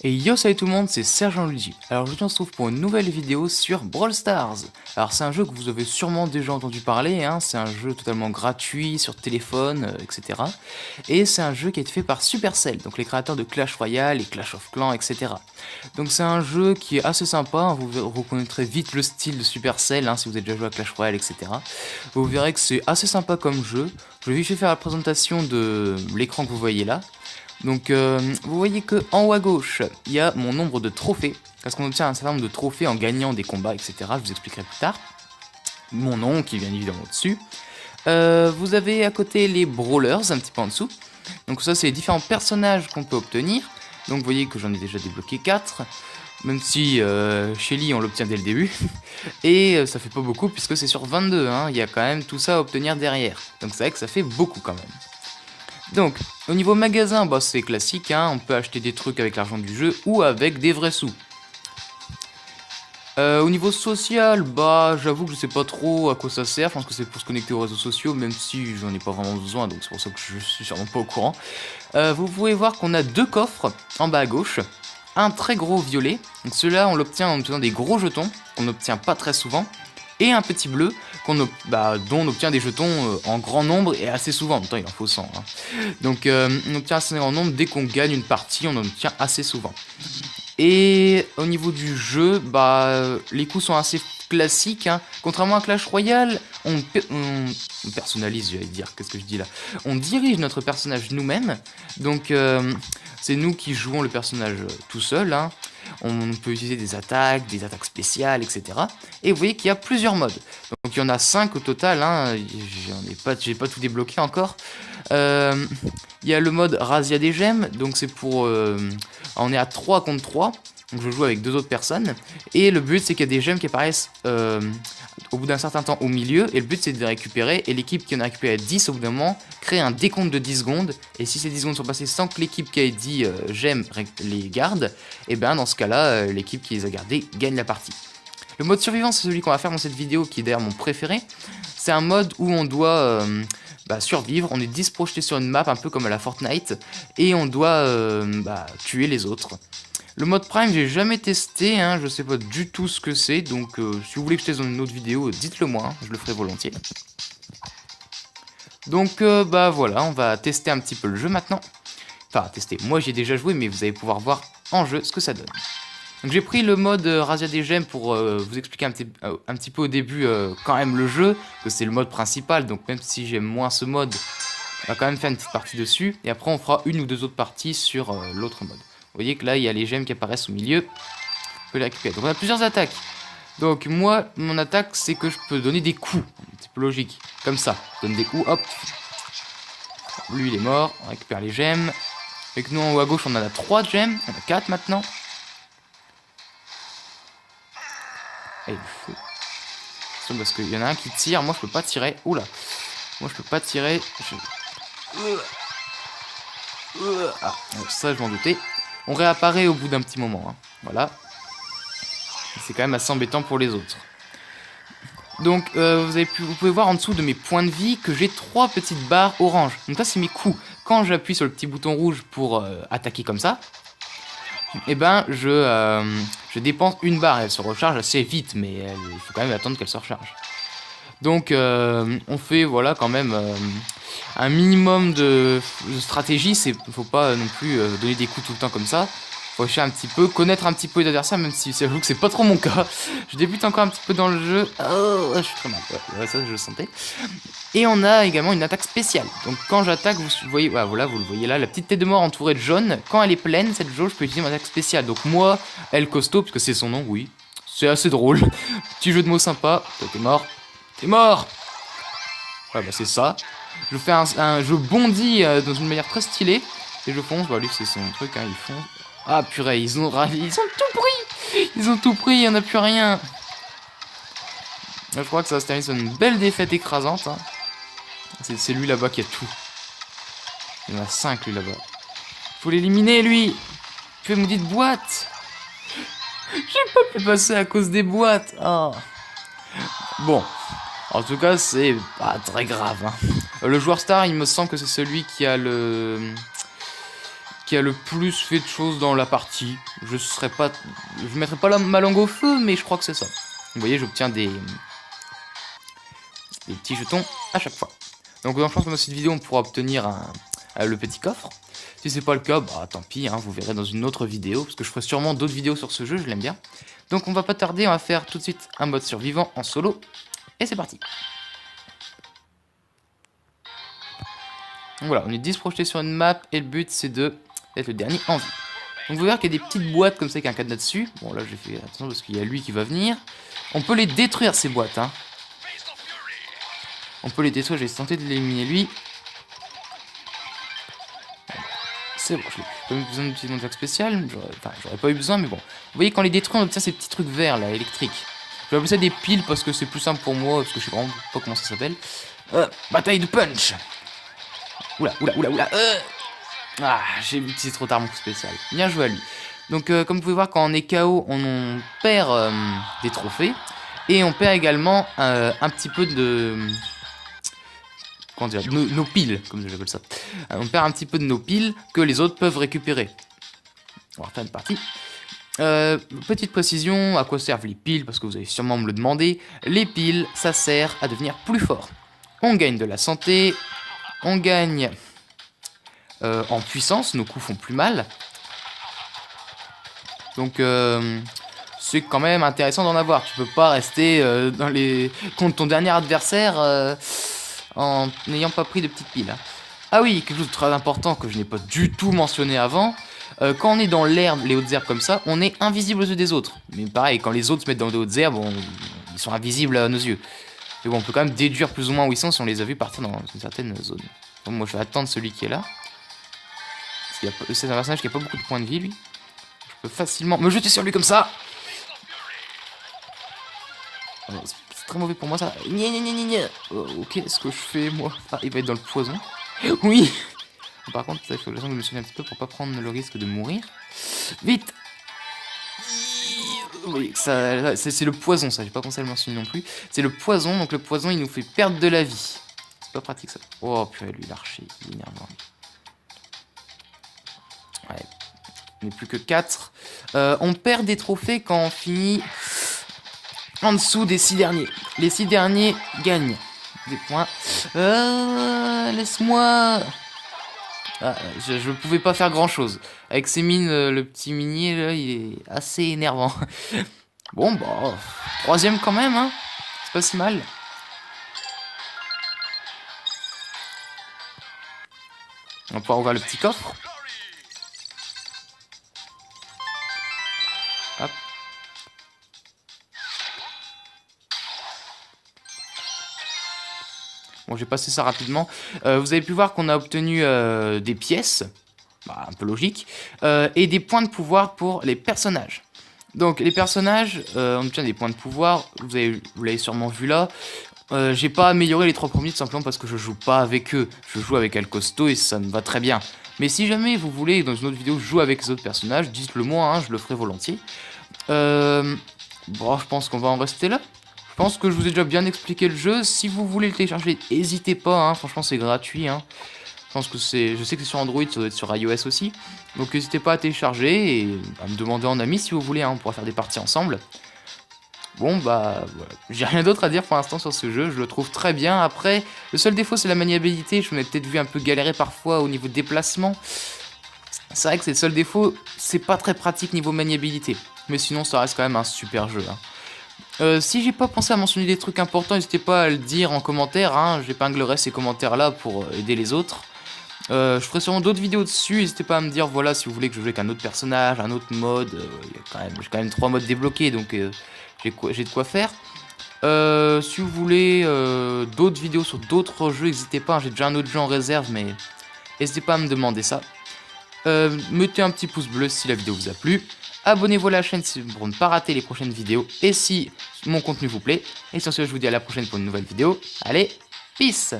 Et yo, salut tout le monde, c'est Sergent Luigi. Alors aujourd'hui on se retrouve pour une nouvelle vidéo sur Brawl Stars. Alors c'est un jeu que vous avez sûrement déjà entendu parler, hein. C'est un jeu totalement gratuit sur téléphone, etc. Et c'est un jeu qui a été fait par Supercell, donc les créateurs de Clash Royale et Clash of Clans, etc. Donc c'est un jeu qui est assez sympa, hein. Vous reconnaîtrez vite le style de Supercell, hein, si vous avez déjà joué à Clash Royale, etc. Vous verrez que c'est assez sympa comme jeu. Je vais vite fait faire la présentation de l'écran que vous voyez là. Donc vous voyez que en haut à gauche, il y a mon nombre de trophées, parce qu'on obtient un certain nombre de trophées en gagnant des combats, etc. Je vous expliquerai plus tard. Mon nom qui est bien évidemment au-dessus. Vous avez à côté les brawlers, un petit peu en dessous. Donc ça c'est les différents personnages qu'on peut obtenir. Donc vous voyez que j'en ai déjà débloqué 4. Même si Shelly on l'obtient dès le début. Et ça fait pas beaucoup puisque c'est sur 22, hein. Il y a quand même tout ça à obtenir derrière. Donc c'est vrai que ça fait beaucoup quand même. Donc, au niveau magasin, bah, c'est classique, hein, on peut acheter des trucs avec l'argent du jeu ou avec des vrais sous. Au niveau social, bah j'avoue que je sais pas trop à quoi ça sert, je pense que c'est pour se connecter aux réseaux sociaux, même si j'en ai pas vraiment besoin, donc c'est pour ça que je suis sûrement pas au courant. Vous pouvez voir qu'on a deux coffres en bas à gauche, un très gros violet, donc celui-là on l'obtient en obtenant des gros jetons, qu'on n'obtient pas très souvent, et un petit bleu dont on obtient des jetons en grand nombre et assez souvent. En même temps, il en faut 100. Hein. Donc, on obtient assez grand nombre dès qu'on gagne une partie, on en obtient assez souvent. Et au niveau du jeu, bah, les coups sont assez classiques. Hein. Contrairement à Clash Royale, on personnalise, j'allais dire, qu'est-ce que je dis là? On dirige notre personnage nous-mêmes. Donc, c'est nous qui jouons le personnage tout seul. Hein. On peut utiliser des attaques spéciales, etc. Et vous voyez qu'il y a plusieurs modes. Donc il y en a 5 au total, hein. J'ai pas tout débloqué encore. Il y a le mode Razzia des gemmes, donc c'est pour... on est à 3 contre 3, donc je joue avec deux autres personnes. Et le but c'est qu'il y a des gemmes qui apparaissent au bout d'un certain temps au milieu, et le but c'est de les récupérer, et l'équipe qui en a récupéré 10 au bout d'un moment crée un décompte de 10 secondes, et si ces 10 secondes sont passées sans que l'équipe qui a 10 gemmes les garde, et ben dans ce cas là, l'équipe qui les a gardées gagne la partie. Le mode survivant c'est celui qu'on va faire dans cette vidéo, qui est d'ailleurs mon préféré. C'est un mode où on doit survivre, on est 10 projetés sur une map un peu comme à la Fortnite, et on doit tuer les autres. Le mode Prime, j'ai jamais testé, hein, je sais pas du tout ce que c'est, donc si vous voulez que je teste dans une autre vidéo, dites-le moi, hein, je le ferai volontiers. Donc bah voilà, on va tester un petit peu le jeu maintenant. Enfin, tester, moi j'ai déjà joué, mais vous allez pouvoir voir en jeu ce que ça donne. Donc j'ai pris le mode Razzia des gemmes pour vous expliquer un petit peu au début quand même le jeu, que c'est le mode principal, donc même si j'aime moins ce mode, on va quand même faire une petite partie dessus, et après on fera une ou deux autres parties sur l'autre mode. Vous voyez que là, il y a les gemmes qui apparaissent au milieu. On peut les récupérer. Donc on a plusieurs attaques. Donc moi, mon attaque, c'est que je peux donner des coups. Un petit peu logique. Comme ça. Je donne des coups, hop. Lui, il est mort. On récupère les gemmes. Avec nous, en haut à gauche, on en a 3 gemmes. On a 4 maintenant. Et le feu. Attention, parce qu'il y en a un qui tire. Moi, je peux pas tirer. Oula. Moi, je peux pas tirer. Ah, ça, je m'en doutais. On réapparaît au bout d'un petit moment. Hein. Voilà. C'est quand même assez embêtant pour les autres. Donc vous pouvez voir en dessous de mes points de vie que j'ai 3 petites barres orange. Donc ça c'est mes coups. Quand j'appuie sur le petit bouton rouge pour attaquer comme ça, et ben je dépense une barre. Elle se recharge assez vite, mais il faut quand même attendre qu'elle se recharge. Donc on fait voilà quand même un minimum de stratégie. Faut pas non plus donner des coups tout le temps comme ça. Faut chercher un petit peu, connaître un petit peu les adversaires, même si j'avoue que c'est pas trop mon cas. Je débute encore un petit peu dans le jeu. Oh, je suis très mal. Ouais, ça je le sentais. Et on a également une attaque spéciale. Donc quand j'attaque, vous voyez, voilà, vous le voyez là, la petite tête de mort entourée de jaune. Quand elle est pleine, cette jauge, je peux utiliser mon attaque spéciale. Donc moi, elle costaud, puisque c'est son nom, oui. C'est assez drôle. Petit jeu de mots sympa. Toi t'es mort. T'es mort. Ouais bah c'est ça. Je fais je bondis dans une manière très stylée. Et je fonce. Bah lui c'est son truc, hein, il fonce. Ah purée, ils ont tout pris. Ils ont tout pris, il n'y en a plus rien. Là, je crois que ça va se terminer sur une belle défaite écrasante. Hein. C'est lui là-bas qui a tout. Il y en a 5 lui là-bas. Faut l'éliminer lui. Fais maudite boîte. J'ai pas pu passer à cause des boîtes. Oh. Bon. En tout cas, c'est pas très grave. Hein. Le joueur star, il me semble que c'est celui qui a qui a le plus fait de choses dans la partie. Je mettrai pas ma langue au feu, mais je crois que c'est ça. Vous voyez, j'obtiens des petits jetons à chaque fois. Donc je pense que dans cette vidéo, on pourra obtenir le petit coffre. Si c'est pas le cas, bah tant pis, hein, vous verrez dans une autre vidéo, parce que je ferai sûrement d'autres vidéos sur ce jeu, je l'aime bien. Donc on va pas tarder, on va faire tout de suite un mode survivant en solo, et c'est parti. Donc voilà, on est 10 projetés sur une map, et le but c'est d'être le dernier en vie. Donc vous verrez qu'il y a des petites boîtes comme ça avec un cadenas dessus. Bon là j'ai fait attention parce qu'il y a lui qui va venir. On peut les détruire ces boîtes, hein. On peut les détruire, j'ai tenté de l'éliminer lui. C'est bon, j'ai pas eu besoin d'utiliser mon attaque spéciale. J'aurais pas eu besoin, mais bon. Vous voyez, quand on les détruit, on obtient ces petits trucs verts là, électriques. Je vais appeler ça des piles parce que c'est plus simple pour moi, parce que je sais vraiment pas comment ça s'appelle. Bataille de punch. Oula. Ah, j'ai utilisé trop tard mon coup spécial. Bien joué à lui. Donc, comme vous pouvez voir, quand on est KO, on perd des trophées. Et on perd également un petit peu de... Comment dire, nos piles, comme j'appelle ça. On perd un petit peu de nos piles que les autres peuvent récupérer. On va refaire une partie. Petite précision, à quoi servent les piles, parce que vous allez sûrement me le demander. Les piles, ça sert à devenir plus fort. On gagne de la santé, on gagne en puissance, nos coups font plus mal. Donc c'est quand même intéressant d'en avoir. Tu peux pas rester contre ton dernier adversaire en n'ayant pas pris de petites piles. Hein. Ah oui, quelque chose de très important que je n'ai pas du tout mentionné avant. Quand on est dans l'herbe, les hautes herbes comme ça, on est invisible aux yeux des autres. Mais pareil, quand les autres se mettent dans les hautes herbes, ils sont invisibles à nos yeux. Mais bon, on peut quand même déduire plus ou moins où ils sont si on les a vus partir dans une certaine zone. Donc moi je vais attendre celui qui est là. C'est un personnage qui a pas beaucoup de points de vie lui. Je peux facilement me jeter sur lui comme ça. C'est très mauvais pour moi ça. Ok, ce que je fais moi. Ah, il va être dans le poison. Oui. Par contre, il faut que je me souvienne un petit peu pour pas prendre le risque de mourir. Vite. Oui, c'est le poison ça, j'ai pas pensé à le mentionner non plus. C'est le poison, donc le poison il nous fait perdre de la vie. C'est pas pratique ça. Oh purée, lui l'archer, il est énervant. Ouais, on n'est plus que 4. On perd des trophées quand on finit en dessous des 6 derniers. Les 6 derniers gagnent des points. Laisse-moi. Ah, je pouvais pas faire grand chose. Avec ces mines, le petit minier là, il est assez énervant. Bon, bah, 3ème quand même, hein. C'est pas si mal. On va pouvoir ouvrir le petit coffre. Hop. Bon, j'ai passé ça rapidement. Vous avez pu voir qu'on a obtenu des pièces, bah, un peu logique, et des points de pouvoir pour les personnages. Donc les personnages, on obtient des points de pouvoir, vous l'avez sûrement vu là. J'ai pas amélioré les 3 premiers tout simplement parce que je joue pas avec eux. Je joue avec El Costo et ça me va très bien. Mais si jamais vous voulez, dans une autre vidéo, jouer avec les autres personnages, dites-le moi, hein, je le ferai volontiers. Bon, je pense qu'on va en rester là. Je pense que je vous ai déjà bien expliqué le jeu. Si vous voulez le télécharger, n'hésitez pas, hein. Franchement c'est gratuit. Hein. Je sais que c'est sur Android, ça doit être sur iOS aussi. Donc n'hésitez pas à télécharger et à me demander en ami si vous voulez, hein. On pourra faire des parties ensemble. Bon bah voilà, j'ai rien d'autre à dire pour l'instant sur ce jeu, je le trouve très bien. Après, le seul défaut c'est la maniabilité, je vous ai peut-être vu un peu galérer parfois au niveau de déplacement. C'est vrai que c'est le seul défaut, c'est pas très pratique niveau maniabilité. Mais sinon ça reste quand même un super jeu. Hein. Si j'ai pas pensé à mentionner des trucs importants, n'hésitez pas à le dire en commentaire, hein. J'épinglerai ces commentaires là pour aider les autres. Je ferai sûrement d'autres vidéos dessus, n'hésitez pas à me dire voilà si vous voulez que je joue avec un autre personnage, un autre mode. J'ai quand même 3 modes débloqués donc j'ai de quoi faire. Si vous voulez d'autres vidéos sur d'autres jeux, n'hésitez pas, hein. J'ai déjà un autre jeu en réserve mais n'hésitez pas à me demander ça. Mettez un petit pouce bleu si la vidéo vous a plu. Abonnez-vous à la chaîne pour ne pas rater les prochaines vidéos et si mon contenu vous plaît. Et sur ce, je vous dis à la prochaine pour une nouvelle vidéo. Allez, peace!